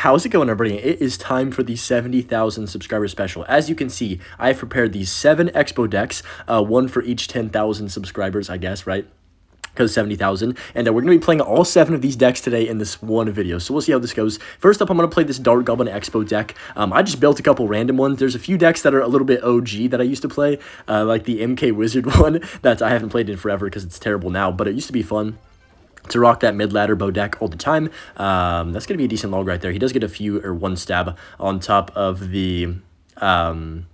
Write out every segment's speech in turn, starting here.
How's it going, everybody? It is time for the 70,000 subscriber special. As you can see, I've prepared these 7 Expo decks, one for each 10,000 subscribers, I guess, right? Because 70,000, and we're going to be playing all 7 of these decks today in this one video, so we'll see how this goes. First up, I'm going to play this Dark Goblin Expo deck. I just built a couple random ones. There's a few decks that are a little bit OG that I used to play, like the MK Wizard one that I haven't played in forever because it's terrible now, but it used to be fun to rock that mid-ladder bow deck all the time. That's going to be a decent log right there. He does get a few, or 1 stab on top of the on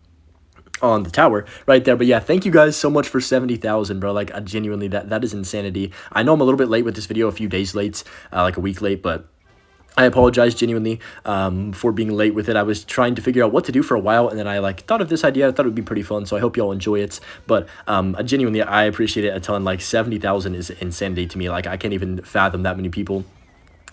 the tower right there. But yeah, thank you guys so much for 70,000, bro. Like, genuinely, that is insanity. I know I'm a little bit late with this video, a few days late, like a week late, but I apologize genuinely for being late with it. I was trying to figure out what to do for a while, and then I thought of this idea. I thought it would be pretty fun, so I hope y'all enjoy it. But genuinely, I appreciate it a ton. Like, 70,000 is insanity to me. Like, I can't even fathom that many people.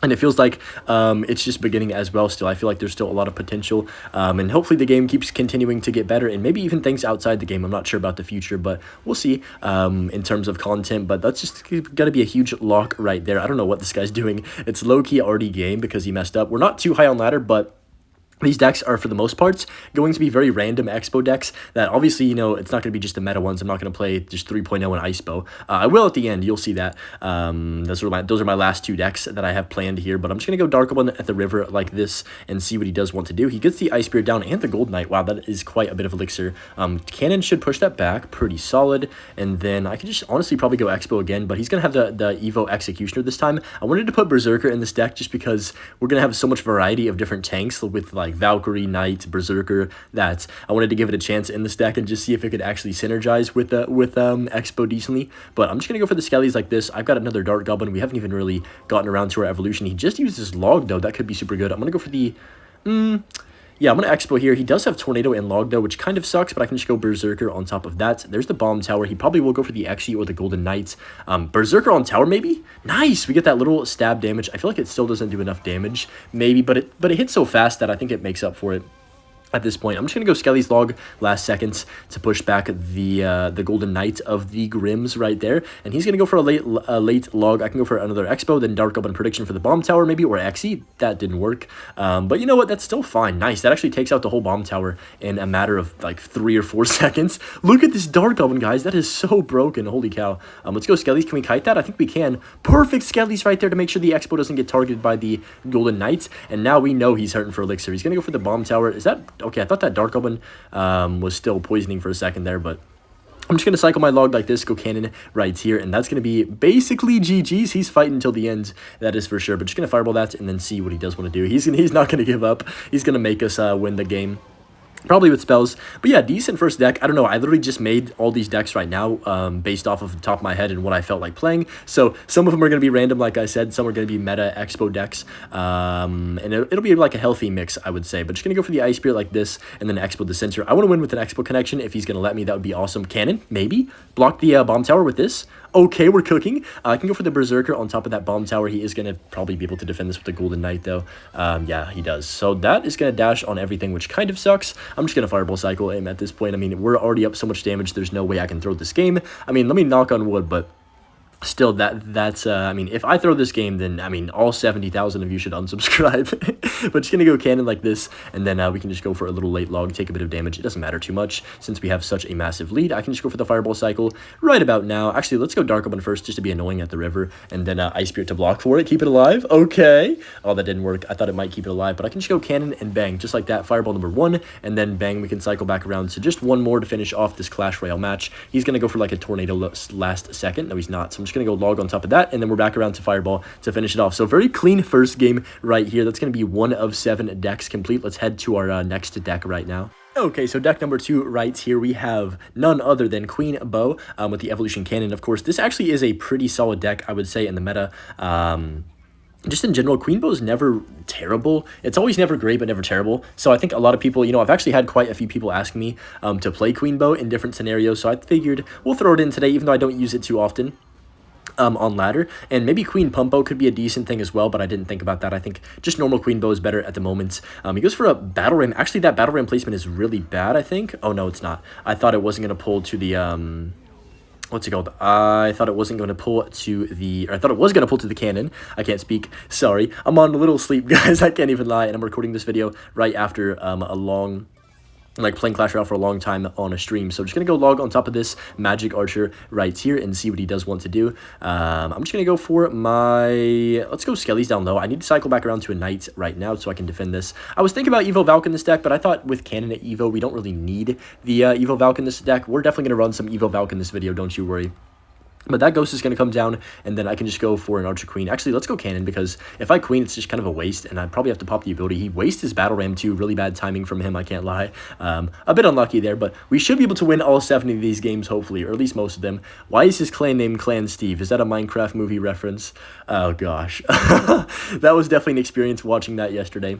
And it feels like it's just beginning as well still. I feel like there's still a lot of potential. And hopefully the game keeps continuing to get better. And maybe even things outside the game. I'm not sure about the future, but we'll see in terms of content. But that's just going to be a huge lock right there. I don't know what this guy's doing. It's low-key already game because he messed up. We're not too high on ladder, but these decks are, for the most part, going to be very random Expo decks that obviously, you know, it's not going to be just the meta ones. I'm not going to play just 3.0 and Xbow. I will at the end. You'll see that. Those are my last 2 decks that I have planned here, but I'm just going to go Dark Goblin at the river like this and see what he does want to do. He gets the Ice Spear down and the Gold Knight. Wow, that is quite a bit of elixir. Cannon should push that back pretty solid, and then I could just honestly probably go Expo again, but he's going to have the Evo Executioner this time. I wanted to put Berserker in this deck just because we're going to have so much variety of different tanks with, like, Valkyrie, Knight, Berserker, that I wanted to give it a chance in this deck and just see if it could actually synergize with Expo decently. But I'm just going to go for the Skellies like this. I've got another Dark Goblin. We haven't even really gotten around to our evolution. He just used his log, though. That could be super good. I'm going to go for the... yeah, I'm going to Expo here. He does have Tornado and Log, though, which kind of sucks, but I can just go Berserker on top of that. There's the Bomb Tower. He probably will go for the Exy or the Golden Knight. Berserker on tower, maybe? Nice! We get that little stab damage. I feel like it still doesn't do enough damage, maybe, but it hits so fast that I think it makes up for it. At this point, I'm just going to go Skelly's Log last seconds to push back the Golden Knight of the Grims right there. And he's going to go for a late log. I can go for another Expo, then Dark Goblin prediction for the Bomb Tower maybe, or Exy. That didn't work. But you know what? That's still fine. Nice. That actually takes out the whole Bomb Tower in a matter of like 3 or 4 seconds. Look at this Dark Goblin, guys. That is so broken. Holy cow. Let's go Skellies. Can we kite that? I think we can. Perfect Skellies right there to make sure the Expo doesn't get targeted by the Golden Knights. And now we know he's hurting for elixir. He's going to go for the Bomb Tower. Is that... Okay, I thought that Dark Goblin was still poisoning for a second there, but I'm just going to cycle my log like this, go Cannon right here, and that's going to be basically GG's. He's fighting until the end, that is for sure, but just going to fireball that and then see what he does want to do. He's not going to give up. He's going to make us win the game. Probably with spells. But yeah, decent first deck. I don't know. I literally just made all these decks right now based off of the top of my head and what I felt like playing. So some of them are going to be random, like I said. Some are going to be meta Expo decks. And it'll be like a healthy mix, I would say. But just going to go for the Ice Spear like this and then Expo the center. I want to win with an Expo connection. If he's going to let me, that would be awesome. Cannon, maybe. Block the Bomb Tower with this. Okay, we're cooking. I can go for the Berserker on top of that Bomb Tower. He is going to probably be able to defend this with the Golden Knight, though. Yeah, he does. So that is going to dash on everything, which kind of sucks. I'm just going to Fireball Cycle him at this point. I mean, we're already up so much damage. There's no way I can throw this game. I mean, let me knock on wood, but... still, that's I mean, if I throw this game, then I mean all 70,000 of you should unsubscribe. But just gonna go Cannon like this, and then we can just go for a little late log, take a bit of damage. It doesn't matter too much since we have such a massive lead. I can just go for the Fireball Cycle right about now. Actually, let's go Dark Open first just to be annoying at the river, and then Ice Spirit to block for it, keep it alive. Okay. Oh, that didn't work. I thought it might keep it alive, but I can just go Cannon and bang, just like that. Fireball number 1, and then bang, we can cycle back around. So just one more to finish off this Clash Royale match. He's gonna go for like a Tornado last second. No, he's not. So I'm just gonna go log on top of that, and then we're back around to Fireball to finish it off. So very clean first game right here. That's going to be 1 of 7 decks complete. Let's head to our next deck right now. Okay, so deck number 2 right here, we have none other than Queen Bow with the Evolution Cannon. Of course, this actually is a pretty solid deck, I would say, in the meta. Just in general, Queen Bow is never terrible. It's always never great, but never terrible. So I think a lot of people, you know, I've actually had quite a few people ask me to play Queen Bow in different scenarios. So I figured we'll throw it in today, even though I don't use it too often. On ladder, and maybe Queen Pumpo could be a decent thing as well, but I didn't think about that. I think just normal Queen Bow is better at the moment. He goes for a Battle Ram. Actually, that Battle Ram placement is really bad, I think. Oh, no, it's not. I thought it wasn't going to pull to the what's it called? I thought it wasn't going to pull to the, or I thought it was going to pull to the cannon. I can't speak. Sorry. I'm on a little sleep, guys. I can't even lie. And I'm recording this video right after a long, like playing Clash Royale for a long time on a stream. So I'm just going to go log on top of this Magic Archer right here and see what he does want to do. I'm just going to go for my, let's go Skellies down low. I need to cycle back around to a Knight right now so I can defend this. I was thinking about Evo Valk in this deck, but I thought with Cannon at Evo, we don't really need the Evo Valk in this deck. We're definitely going to run some Evo Valk in this video, don't you worry. But that ghost is going to come down, and then I can just go for an Archer Queen. Actually, let's go Cannon, because if I Queen, it's just kind of a waste, and I probably have to pop the ability. He wastes his Battle Ram, too. Really bad timing from him, I can't lie. A bit unlucky there, but we should be able to win all 70 of these games, hopefully, or at least most of them. Why is his clan named Clan Steve? Is that a Minecraft movie reference? Oh, gosh. That was definitely an experience watching that yesterday.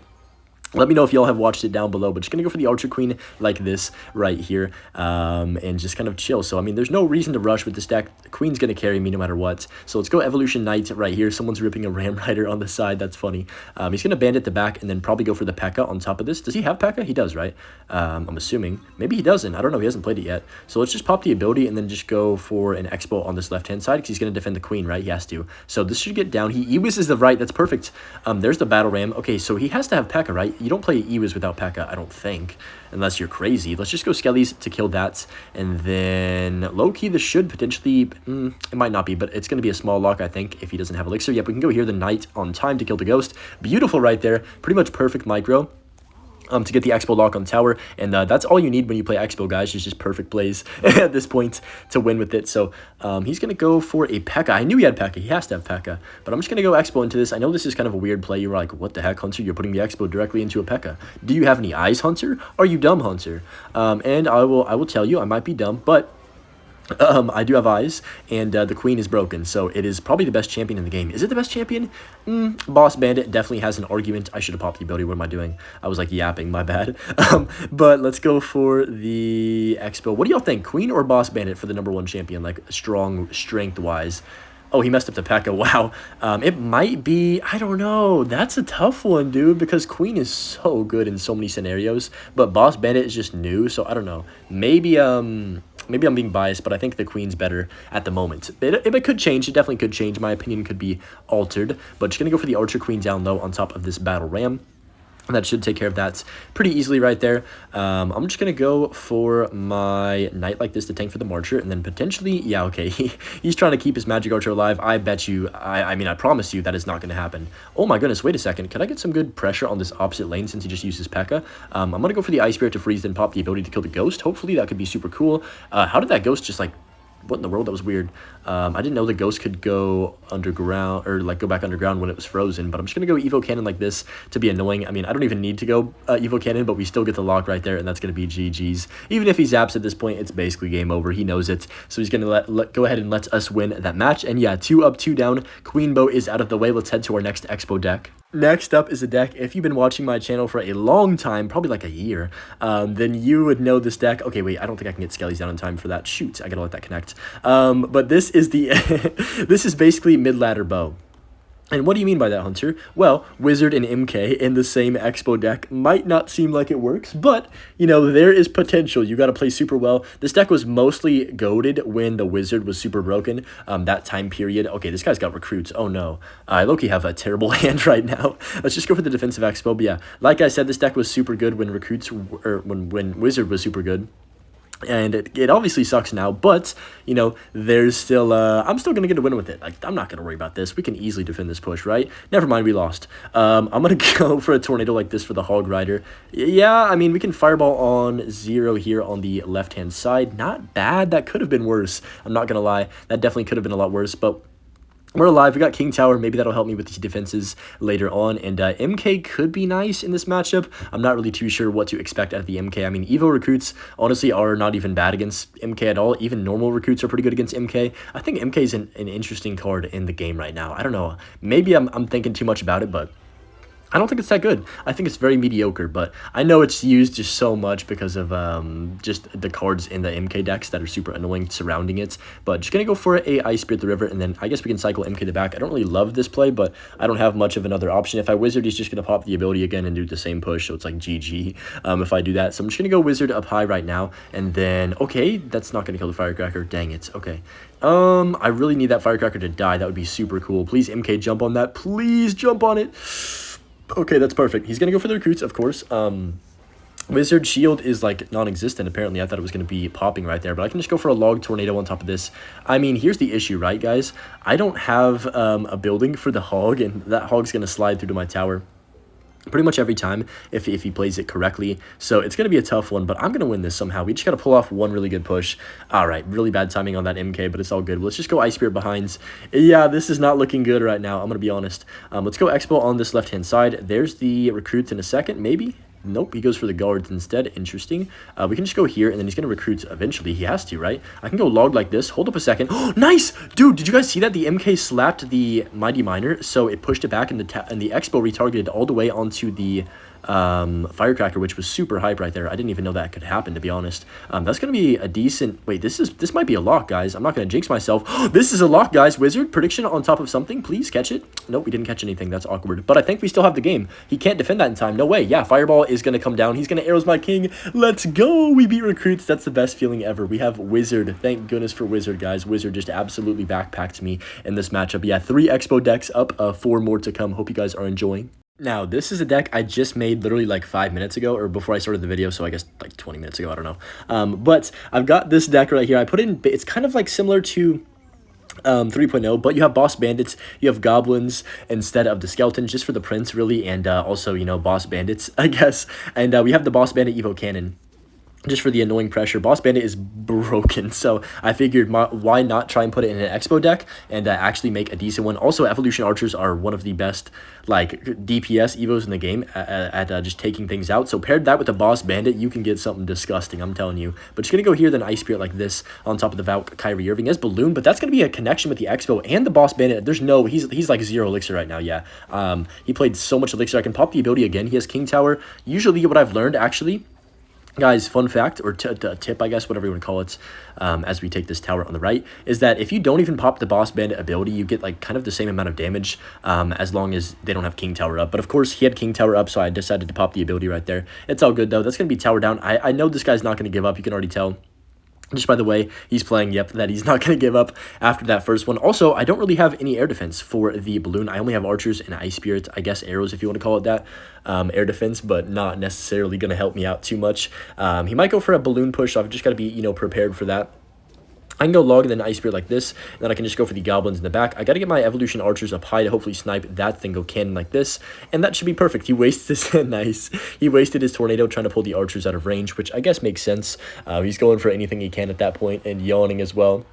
Let me know if y'all have watched it down below, but just going to go for the Archer Queen like this right here, and just kind of chill. So, I mean, there's no reason to rush with this deck. The Queen's going to carry me no matter what. So, let's go Evolution Knight right here. Someone's ripping a Ram Rider on the side. That's funny. He's going to Bandit the back and then probably go for the P.E.K.K.A. on top of this. Does he have P.E.K.K.A.? He does, right? I'm assuming. Maybe he doesn't. I don't know. He hasn't played it yet. So, let's just pop the ability and then just go for an Expo on this left-hand side because he's going to defend the Queen, right? He has to. So, this should get down. He Ewis is the right. That's perfect. There's the Battle Ram. Okay, so he has to have P.E.K.K.A., right? You don't play Ewis without P.E.K.K.A., I don't think, unless you're crazy. Let's just go Skellies to kill that, and then low-key, this should potentially, it might not be, but it's going to be a small lock, I think, if he doesn't have Elixir. Yep, we can go here, the Knight on time to kill the Ghost. Beautiful right there, pretty much perfect micro. To get the Expo lock on tower, and that's all you need when you play Expo, guys. It's just perfect plays at this point to win with it. So he's going to go for a P.E.K.K.A. I knew he had P.E.K.K.A. He has to have P.E.K.K.A. But I'm just going to go Expo into this. I know this is kind of a weird play. You're like, what the heck, Hunter? You're putting the Expo directly into a P.E.K.K.A. Do you have any eyes, Hunter? Are you dumb, Hunter? And I will tell you, I might be dumb, but I do have eyes, and the Queen is broken, so it is probably the best champion in the game. Is it the best champion? Boss Bandit definitely has an argument. I should have popped the ability. What am I doing? I was like yapping, my bad. But let's go for the Expo. What do y'all think? Queen or Boss Bandit for the #1 champion, like strong strength-wise? Oh, he messed up the P.E.K.K.A. Wow. It might be, I don't know. That's a tough one, dude, because Queen is so good in so many scenarios, but Boss Bandit is just new, so I don't know. Maybe I'm being biased, but I think the Queen's better at the moment. It could change. It definitely could change. My opinion could be altered, but just going to go for the Archer Queen down low on top of this Battle Ram. And that should take care of that pretty easily right there. I'm just going to go for my Knight like this to tank for the Marcher. And then potentially, yeah, okay, he's trying to keep his Magic Archer alive. I bet you, I mean, I promise you that is not going to happen. Oh my goodness, wait a second. Could I get some good pressure on this opposite lane since he just uses P.E.K.K.A.? I'm going to go for the Ice Spirit to freeze, then pop the ability to kill the Ghost. Hopefully that could be super cool. How did that Ghost just like... What in the world? That was weird. I didn't know the Ghost could go underground, or like go back underground when it was frozen, but I'm just going to go Evo Cannon like this to be annoying. I mean, I don't even need to go Evo Cannon, but we still get the lock right there, and that's going to be GG's. Even if he zaps at this point, it's basically game over. He knows it, so he's going to go ahead and let us win that match. And yeah, 2 up, 2 down. Queen Bow is out of the way. Let's head to our next Expo deck. Next up is a deck, if you've been watching my channel for a long time, probably like a year, then you would know this deck. Okay, wait, I don't think I can get Skellies down in time for that. Shoot, I gotta let that connect. But this is the, this is basically mid-ladder bow. And what do you mean by that, Hunter? Well, Wizard and MK in the same Expo deck might not seem like it works, but, you know, there is potential. You got to play super well. This deck was mostly goated when the Wizard was super broken, that time period. Okay, this guy's got recruits. Oh, no. I low-key have a terrible hand right now. Let's just go for the defensive Expo. But, yeah, like I said, this deck was super good when recruits, or when Wizard was super good. And it obviously sucks now, but, you know, there's still, I'm still going to get a win with it. Like, I'm not going to worry about this. We can easily defend this push, right? Never mind, we lost. I'm going to go for a Tornado like this for the Hog Rider. Yeah, I mean, we can Fireball on 0 here on the left-hand side. Not bad. That could have been worse. I'm not going to lie. That definitely could have been a lot worse, but... we're alive. We got King Tower. Maybe that'll help me with these defenses later on. And MK could be nice in this matchup. I'm not really too sure what to expect out of the MK. I mean, Evo recruits, honestly, are not even bad against MK at all. Even normal recruits are pretty good against MK. I think MK is an interesting card in the game right now. I don't know. Maybe I'm thinking too much about it, but... I don't think it's that good. I think it's very mediocre, but I know it's used just so much because of just the cards in the MK decks that are super annoying surrounding it. But just going to go for a Ice Spirit the River, and then I guess we can cycle MK the back. I don't really love this play, but I don't have much of another option. If I Wizard, he's just going to pop the ability again and do the same push, so it's like GG if I do that. So I'm just going to go Wizard up high right now, and then, okay, that's not going to kill the Firecracker. Dang it. Okay. I really need that Firecracker to die. That would be super cool. Please, MK, jump on that. Please jump on it. Okay, that's perfect. He's going to go for the recruits, of course. Wizard Shield is, like, non-existent, apparently. I thought it was going to be popping right there, but I can just go for a Log Tornado on top of this. I mean, here's the issue, right, guys? I don't have a building for the Hog, and that Hog's going to slide through to my tower pretty much every time if he plays it correctly. So it's going to be a tough one, but I'm going to win this somehow. We just got to pull off one really good push. All right, really bad timing on that MK, but it's all good. Let's just go Ice Spirit behinds. Yeah, this is not looking good right now. I'm going to be honest. Let's go Expo on this left-hand side. There's the recruits in a second, maybe. Nope, he goes for the guards instead. Interesting. We can just go here, and then he's going to recruit eventually. He has to, right? I can go log like this. Hold up a second. Oh, nice! Dude, did you guys see that? The MK slapped the Mighty Miner, so it pushed it back, and the Expo retargeted all the way onto the Firecracker, which was super hype right there. I didn't even know that could happen, to be honest. That's going to be a decent... Wait, this might be a lock, guys. I'm not going to jinx myself. This is a lock, guys. Wizard, prediction on top of something. Please catch it. Nope, we didn't catch anything. That's awkward. But I think we still have the game. He can't defend that in time. No way. Yeah, Fireball is going to come down. He's going to Arrows my king. Let's go. We beat recruits. That's the best feeling ever. We have Wizard. Thank goodness for Wizard, guys. Wizard just absolutely backpacked me in this matchup. Yeah, 3 Expo decks up, 4 more to come. Hope you guys are enjoying. Now, this is a deck I just made literally like 5 minutes ago, or before I started the video, so I guess like 20 minutes ago, I don't know. But I've got this deck right here. I put in, it's kind of like similar to 3.0, but you have boss bandits, you have goblins instead of the skeletons, just for the prince, really, and also, you know, boss bandits, I guess. And we have the boss bandit Evo cannon, just for the annoying pressure. Boss Bandit is broken, so I figured why not try and put it in an Expo deck and actually make a decent one. Also, Evolution Archers are one of the best, like, DPS Evos in the game at just taking things out. So paired that with the Boss Bandit, you can get something disgusting, I'm telling you. But just going to go here, then Ice Spirit like this on top of the Valk Kyrie Irving as Balloon, but that's going to be a connection with the Expo and the Boss Bandit. There's no, he's like 0 elixir right now, yeah. He played so much elixir. I can pop the ability again. He has King Tower. Usually what I've learned, actually, guys, fun fact, or tip, I guess, whatever you want to call it, as we take this tower on the right, is that if you don't even pop the Boss Bandit ability, you get, like, kind of the same amount of damage, as long as they don't have King Tower up. But, of course, he had King Tower up, so I decided to pop the ability right there. It's all good, though. That's going to be tower down. I know this guy's not going to give up. You can already tell. Just by the way he's playing, yep, that he's not going to give up after that first one. Also, I don't really have any air defense for the Balloon. I only have Archers and Ice Spirit, I guess arrows if you want to call it that, air defense, but not necessarily going to help me out too much. He might go for a Balloon push, so I've just got to be, you know, prepared for that. I can go log and then Ice Spirit like this, and then I can just go for the goblins in the back. I got to get my Evolution Archers up high to hopefully snipe that thing, go cannon like this, and that should be perfect. He wastes this, nice. He wasted his Tornado trying to pull the Archers out of range, which I guess makes sense. He's going for anything he can at that point, and yawning as well.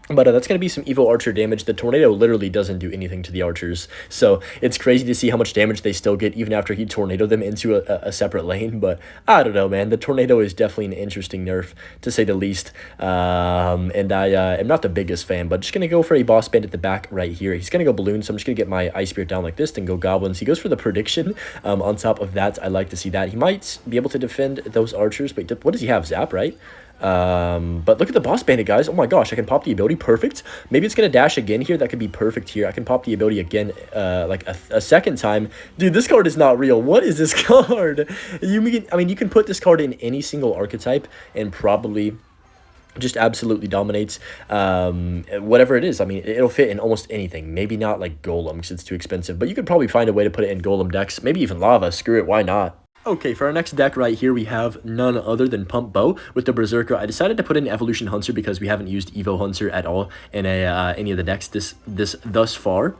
But that's going to be some Evo Archer damage. The Tornado literally doesn't do anything to the Archers. So it's crazy to see how much damage they still get even after he Tornadoed them into a separate lane. But I don't know, man. The Tornado is definitely an interesting nerf, to say the least. And I am not the biggest fan, but just going to go for a Boss Bandit at the back right here. He's going to go Balloon, so I'm just going to get my Ice Spirit down like this, then go Goblins. He goes for the prediction on top of that. I like to see that. He might be able to defend those Archers. But what does he have? Zap, right? But look at the Boss Bandit, guys. Oh my gosh, I can pop the ability. Perfect. Maybe it's gonna dash again here. That could be perfect here. I can pop the ability again, like a second time. Dude, this card is not real. What is this card? I mean, you can put this card in any single archetype and probably just absolutely dominates whatever it is. I mean, it'll fit in almost anything. Maybe not like Golem because it's too expensive, but you could probably find a way to put it in Golem decks. Maybe even Lava. Screw it. Why not? Okay, for our next deck right here, we have none other than Pump Bow with the Berserker. I decided to put in Evolution Hunter because we haven't used Evo Hunter at all in any of the decks thus far.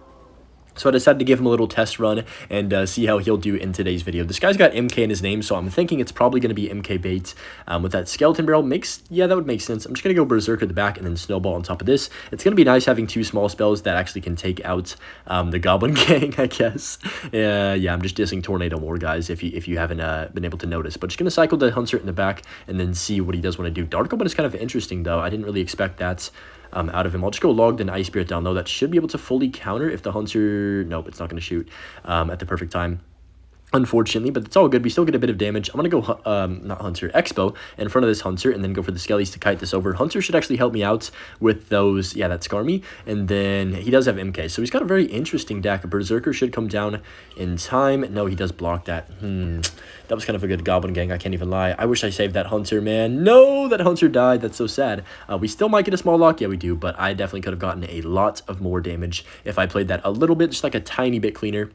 So I decided to give him a little test run and see how he'll do in today's video. This guy's got MK in his name, so I'm thinking it's probably going to be MK bait. With that Skeleton Barrel, yeah, that would make sense. I'm just going to go Berserker at the back and then Snowball on top of this. It's going to be nice having 2 small spells that actually can take out the Goblin Gang, I guess. Yeah, I'm just dissing Tornado more, guys, if you haven't been able to notice. But just going to cycle the Hunter in the back and then see what he does want to do. Dark Omen is kind of interesting, though. I didn't really expect that out of him. I'll just go Logged and Ice Spirit down low. That should be able to fully counter if the Hunter... Nope, it's not going to shoot at the perfect time. unfortunately, but it's all good. We still get a bit of damage. I'm gonna go not Hunter, Expo in front of this Hunter, and then go for the Skellies to kite this over. Hunter should actually help me out with those. Yeah, that's Skarmy, and then he does have MK, so he's got a very interesting deck. Berserker should come down in time. No, he does block that. That was kind of a good Goblin gang, I can't even lie. I wish I saved that Hunter, man. No, that Hunter died. That's so sad. We still might get a small lock. Yeah, we do, but I definitely could have gotten a lot of more damage if I played that a little bit, just like a tiny bit cleaner.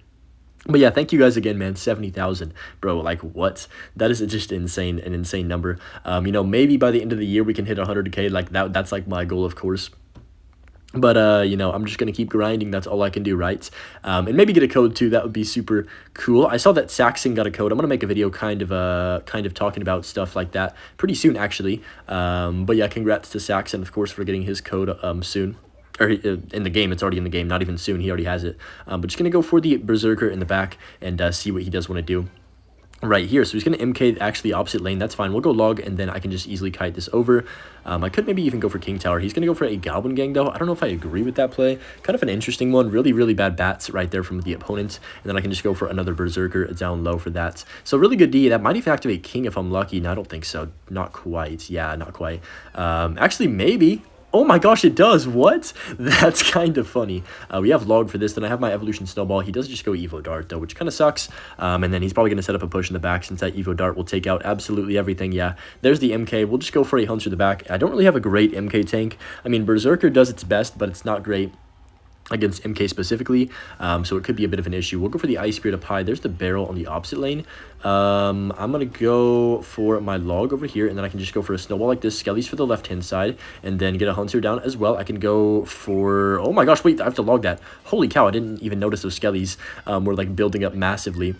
But yeah, thank you guys again, man. 70,000, bro. Like, what? That is just insane, an insane number. You know, maybe by the end of the year we can hit 100K. Like that's like my goal, of course. But you know, I'm just gonna keep grinding. That's all I can do, right? And maybe get a code too. That would be super cool. I saw that Saxon got a code. I'm gonna make a video kind of talking about stuff like that pretty soon, actually. But yeah, congrats to Saxon, of course, for getting his code soon. Or in the game, it's already in the game, not even soon, he already has it. But just going to go for the Berserker in the back and see what he does want to do right here. So he's going to MK actually opposite lane. That's fine. We'll go log, and then I can just easily kite this over. I could maybe even go for King Tower. He's going to go for a Goblin gang, though. I don't know if I agree with that play. Kind of an interesting one. Really, really bad bats right there from the opponent. And then I can just go for another Berserker down low for that. So really good D. That might even activate King if I'm lucky. No, I don't think so. Not quite. Yeah, not quite. Actually, maybe. Oh my gosh, it does. What? That's kind of funny. We have log for this. Then I have my evolution snowball. He does just go Evo Dart, though, which kind of sucks. And then he's probably going to set up a push in the back since that Evo Dart will take out absolutely everything. Yeah, there's the MK. We'll just go for a Hunter to the back. I don't really have a great MK tank. I mean, Berserker does its best, but it's not great against MK specifically, so it could be a bit of an issue. We'll go for the Ice Spirit up high. There's the barrel on the opposite lane. I'm going to go for my log over here, and then I can just go for a snowball like this, Skellies for the left-hand side, and then get a Hunter down as well. I can go for... Oh my gosh, wait, I have to log that. Holy cow, I didn't even notice those Skellies were like building up massively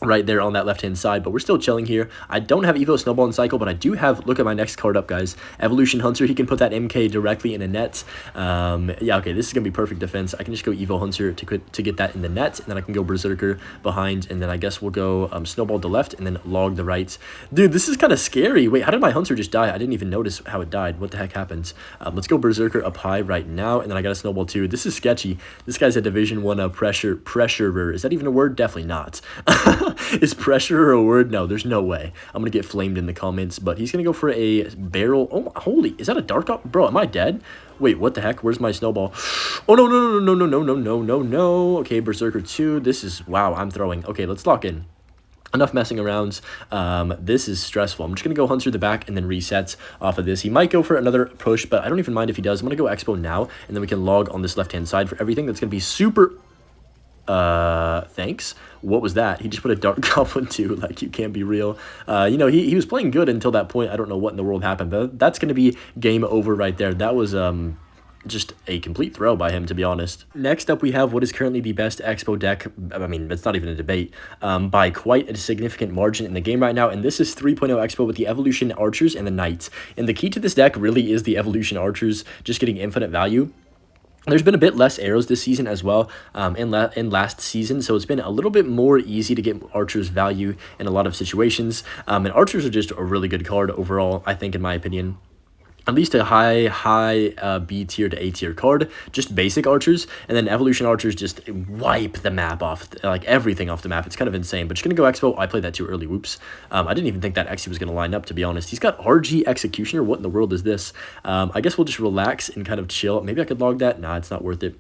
right there on that left-hand side, but we're still chilling here. I don't have Evo Snowball and Cycle, but I do have, look at my next card up, guys. Evolution Hunter, he can put that MK directly in a net. Yeah, okay, this is going to be perfect defense. I can just go Evo Hunter to get that in the net, and then I can go Berserker behind, and then I guess we'll go Snowball to left, and then log the right. Dude, this is kind of scary. Wait, how did my Hunter just die? I didn't even notice how it died. What the heck happened? Let's go Berserker up high right now, and then I got a Snowball too. This is sketchy. This guy's a Division 1 pressurer. Is that even a word? Definitely not. Is pressure a word? No, there's no way. I'm gonna get flamed in the comments, but he's gonna go for a barrel. Oh, holy, is that a dark op? Bro, am I dead? Wait, what the heck? Where's my snowball? Oh, no. Okay, Berserker 2. This is, wow, I'm throwing. Okay, let's lock in. Enough messing around. This is stressful. I'm just going to go Hunter the back and then resets off of this. He might go for another push, but I don't even mind if he does. I'm going to go Expo now, and then we can log on this left-hand side for everything. That's going to be super... Thanks. What was that? He just put a Dark Goblin too. Like, you can't be real. You know, he was playing good until that point. I don't know what in the world happened, but that's going to be game over right there. That was, just a complete throw by him, to be honest. Next up, we have what is currently the best Expo deck. I mean, it's not even a debate, by quite a significant margin in the game right now, and this is 3.0 Expo with the Evolution Archers and the Knights. And the key to this deck really is the Evolution Archers just getting infinite value. There's been a bit less arrows this season as well, in last season, so it's been a little bit more easy to get Archer's value in a lot of situations. And Archers are just a really good card overall, I think, in my opinion. At least a high B tier to A tier card, just basic Archers, and then Evolution Archers just wipe the map off, like everything off the map. It's kind of insane, but just gonna go Expo. I played that too early, whoops. I didn't even think that Expo was gonna line up, to be honest. He's got RG Executioner. What in the world is this? I guess we'll just relax and kind of chill. Maybe I could log that. Nah, it's not worth it.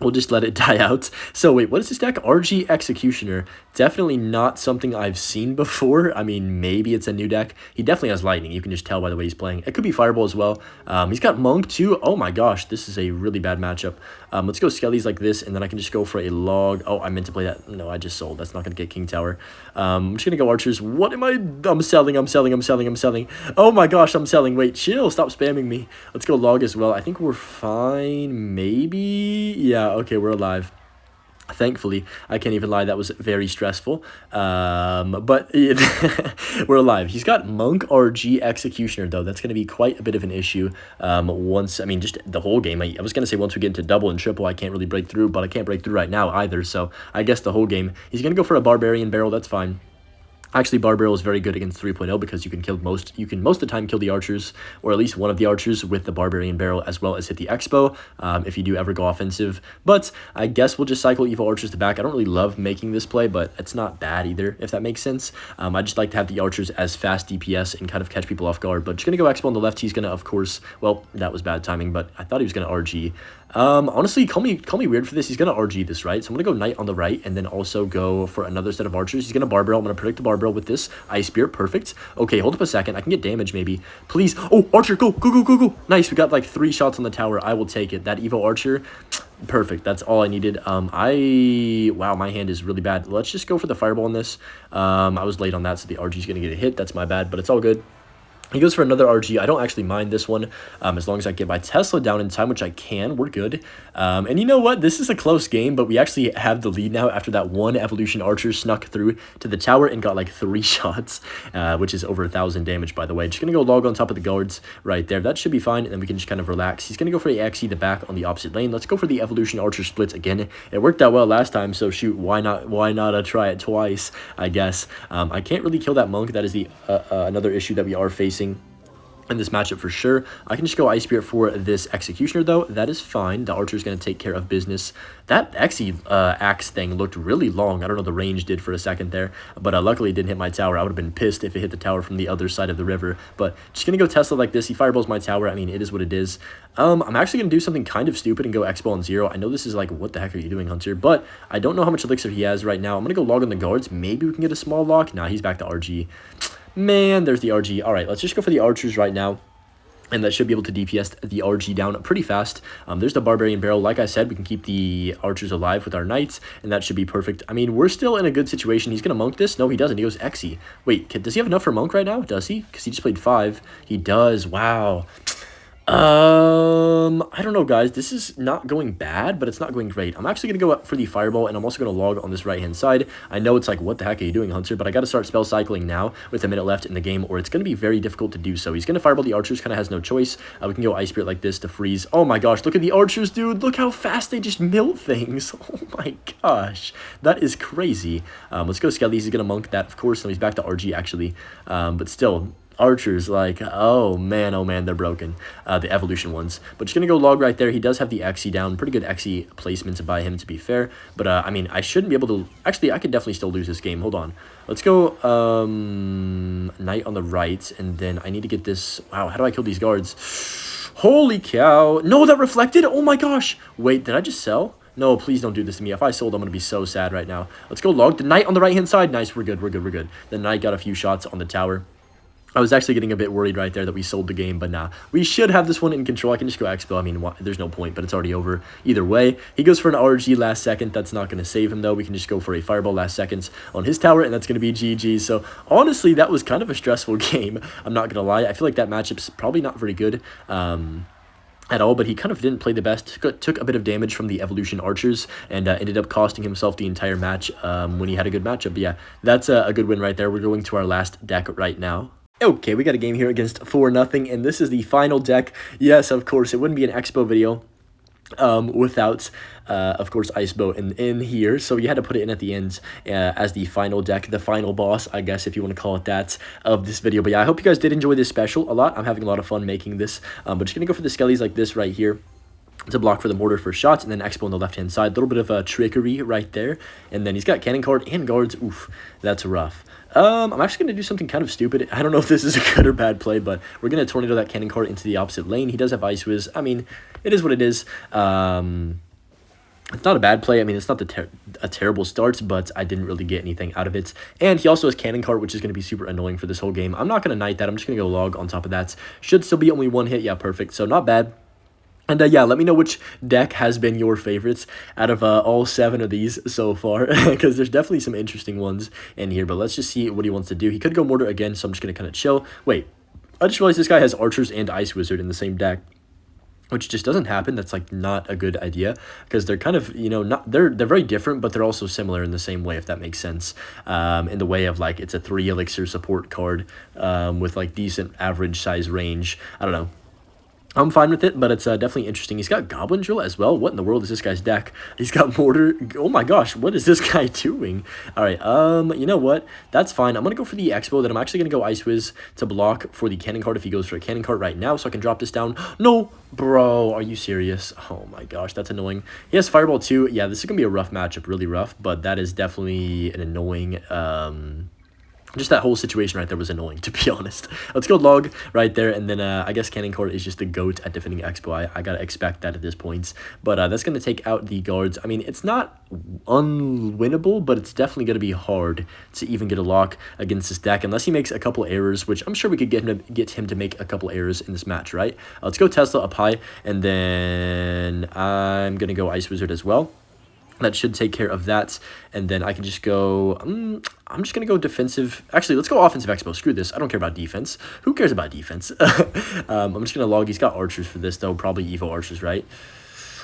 We'll just let it die out. So wait, what is this deck? RG Executioner. Definitely not something I've seen before. I mean, maybe it's a new deck. He definitely has Lightning. You can just tell by the way he's playing. It could be Fireball as well. He's got Monk too. Oh my gosh, this is a really bad matchup. Let's go Skellies like this, and then I can just go for a log. Oh, I meant to play that. No, I just sold. That's not going to get King Tower. I'm just going to go Archers. What am I? I'm selling. Oh my gosh, I'm selling. Wait, chill. Stop spamming me. Let's go log as well. I think we're fine. Maybe. Yeah, okay, we're alive. Thankfully, I can't even lie, that was very stressful, but we're alive. He's got Monk RG Executioner, though. That's going to be quite a bit of an issue once, I mean, just the whole game. I was going to say once we get into double and triple, I can't really break through, but I can't break through right now either, so I guess the whole game. He's going to go for a Barbarian Barrel, that's fine. Actually, Bar Barrel is very good against 3.0 because you can most of the time kill the archers, or at least one of the archers with the Barbarian Barrel, as well as hit the Expo if you do ever go offensive. But I guess we'll just cycle Evil Archers to back. I don't really love making this play, but it's not bad either, if that makes sense. I just like to have the archers as fast DPS and kind of catch people off guard. But just going to go Expo on the left. He's going to, of course, well, that was bad timing, but I thought he was going to RG. Honestly, call me weird for this. He's gonna RG this, right? So I'm gonna go Knight on the right and then also go for another set of archers. He's gonna Bar Barrel. I'm gonna predict the Bar Barrel with this Ice Spear. Perfect. Okay, hold up a second. I can get damage maybe. Please. Oh, Archer, go, go, go, go, go. Nice. We got like 3 shots on the tower. I will take it. That Evo Archer, perfect. That's all I needed. Wow, my hand is really bad. Let's just go for the Fireball on this. I was late on that, so the RG is gonna get a hit. That's my bad, but it's all good. He goes for another RG. I don't actually mind this one as long as I get my Tesla down in time, which I can. We're good. And you know what? This is a close game, but we actually have the lead now after that one Evolution Archer snuck through to the tower and got like 3 shots, which is over 1,000 damage, by the way. Just going to go log on top of the guards right there. That should be fine, and then we can just kind of relax. He's going to go for the XE, the back on the opposite lane. Let's go for the Evolution Archer splits again. It worked out well last time, so shoot, why not try it twice, I guess. I can't really kill that monk. That is the another issue that we are facing in this matchup for sure. I can just go Ice Spirit for this Executioner, though. That is fine. The Archer is going to take care of business. That axe thing looked really long. I don't know the range did for a second there, but luckily it didn't hit my tower. I would have been pissed if it hit the tower from the other side of the river. But just going to go Tesla like this. He fireballs my tower. I mean, it is what it is. I'm actually going to do something kind of stupid and go Expo on 0. I know this is like, what the heck are you doing, Hunter? But I don't know how much elixir he has right now. I'm going to go log on the guards. Maybe we can get a small lock. Nah, he's back to RG. Man, there's the RG. All right, let's just go for the archers right now. And that should be able to DPS the RG down pretty fast. There's the Barbarian Barrel. Like I said, we can keep the archers alive with our knights, and that should be perfect. I mean, we're still in a good situation. He's going to monk this. No, he doesn't. He goes XE. Wait, does he have enough for monk right now? Does he? Because he just played 5. He does. Wow. I don't know, guys. This is not going bad, but it's not going great. I'm actually going to go up for the Fireball, and I'm also going to log on this right-hand side. I know it's like, what the heck are you doing, Hunter? But I got to start spell cycling now with a minute left in the game, or it's going to be very difficult to do so. He's going to Fireball the archers, kind of has no choice. We can go Ice Spirit like this to freeze. Oh my gosh, look at the archers, dude. Look how fast they just mill things. Oh my gosh. That is crazy. Let's go Skellies. He's going to monk that, of course. So he's back to RG, actually. But still, archers, like, oh man, they're broken, the evolution ones. But just gonna go log right there. He does have the XE down, pretty good XE placements by him, to be fair. But I mean, I shouldn't be able to, actually I could definitely still lose this game. Hold on, let's go knight on the right, and then I need to get this. Wow, how do I kill these guards? Holy cow. No, that reflected. Oh my gosh. Wait, did I just sell? No, please don't do this to me. If I sold, I'm going to be so sad right now. Let's go log the knight on the right-hand side. Nice, we're good. The knight got a few shots on the tower. I was actually getting a bit worried right there that we sold the game, but nah. We should have this one in control. I can just go Expo. I mean, there's no point, but it's already over either way. He goes for an RG last second. That's not going to save him, though. We can just go for a Fireball last seconds on his tower, and that's going to be GG. So, honestly, that was kind of a stressful game. I'm not going to lie. I feel like that matchup's probably not very good. At all, but he kind of didn't play the best. Took a bit of damage from the Evolution Archers and ended up costing himself the entire match when he had a good matchup. But yeah, that's a good win right there. We're going to our last deck right now. Okay, we got a game here against 4-0, and this is the final deck. Yes, of course, it wouldn't be an Expo video without, of course, Icebow in here. So you had to put it in at the end as the final deck, the final boss, I guess, if you want to call it that, of this video. But yeah, I hope you guys did enjoy this special a lot. I'm having a lot of fun making this. But just going to go for the Skellies like this right here to block for the mortar for shots, and then Expo on the left-hand side. A little bit of trickery right there. And then he's got cannon card and guards. Oof, that's rough. I'm actually going to do something kind of stupid. I don't know if this is a good or bad play, but we're going to tornado that cannon card into the opposite lane. He does have Ice Wiz. I mean, it is what it is. It's not a bad play. I mean, it's not a terrible start, but I didn't really get anything out of it. And he also has cannon cart, which is going to be super annoying for this whole game. I'm not going to knight that. I'm just going to go log on top of that. Should still be only 1 hit. Yeah, perfect. So not bad. And yeah, let me know which deck has been your favorites out of all 7 of these so far, because there's definitely some interesting ones in here. But let's just see what he wants to do. He could go Mortar again, so I'm just going to kind of chill. Wait, I just realized this guy has Archers and Ice Wizard in the same deck, which just doesn't happen. That's like not a good idea, because they're kind of, you know, they're very different, but they're also similar in the same way, if that makes sense. In the way of like, it's a 3 elixir support card with like decent average size range. I don't know. I'm fine with it, but it's definitely interesting. He's got Goblin Drill as well. What in the world is this guy's deck? He's got Mortar. Oh my gosh, what is this guy doing? All right, you know what? That's fine. I'm going to go for the Expo. Then I'm actually going to go Ice Wiz to block for the Cannon Card if he goes for a Cannon Card right now, so I can drop this down. No, bro, are you serious? Oh my gosh, that's annoying. He has Fireball too. Yeah, this is going to be a rough matchup, really rough, but that is definitely an annoying... just that whole situation right there was annoying, to be honest. Let's go log right there, and then I guess Cannon Court is just the GOAT at defending Expo. I gotta expect that at this point. But that's going to take out the guards. I mean, it's not unwinnable, but it's definitely going to be hard to even get a lock against this deck, unless he makes a couple errors, which I'm sure we could get him to make a couple errors in this match, right? Let's go Tesla up high, and then I'm going to go Ice Wizard as well. That should take care of that, and then I can just go, I'm just going to go defensive. Actually, let's go offensive Expo. Screw this. I don't care about defense. Who cares about defense? I'm just going to log. He's got archers for this, though. Probably Evo archers, right?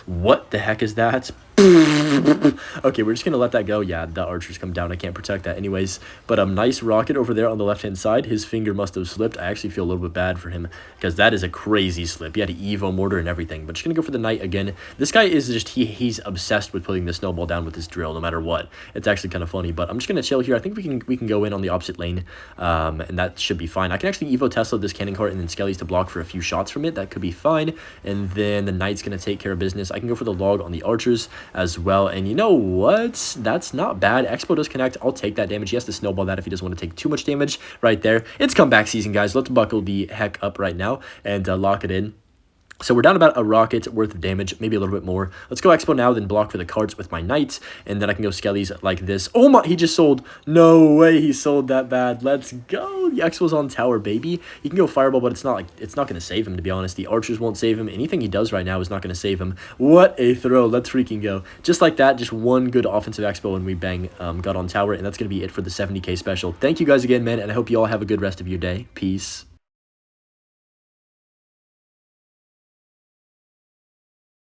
What the heck is that? Okay, we're just gonna let that go. Yeah, the archers come down. I can't protect that anyways. But nice rocket over there on the left-hand side. His finger must have slipped. I actually feel a little bit bad for him because that is a crazy slip. He had an Evo mortar and everything. But just gonna go for the knight again. This guy is just he's obsessed with putting the snowball down with his drill no matter what. It's actually kind of funny. But I'm just gonna chill here. I think we can go in on the opposite lane, and that should be fine. I can actually Evo Tesla this cannon cart and then Skelly's to block for a few shots from it. That could be fine. And then the knight's gonna take care of business. I can go for the log on the archers as well. And you know what? That's not bad. Expo does connect. I'll take that damage. He has to snowball that if he doesn't want to take too much damage right there. It's comeback season, guys. Let's buckle the heck up right now and lock it in. So we're down about a rocket worth of damage, maybe a little bit more. Let's go Expo now, then block for the cards with my knight, and then I can go Skelly's like this. Oh my, he just sold. No way he sold that bad. Let's go. The Expo's on tower, baby. He can go Fireball, but it's not going to save him, to be honest. The archers won't save him. Anything he does right now is not going to save him. What a throw. Let's freaking go. Just like that, just one good offensive Expo, and we bang, got on tower, and that's going to be it for the 70K special. Thank you guys again, man, and I hope you all have a good rest of your day. Peace.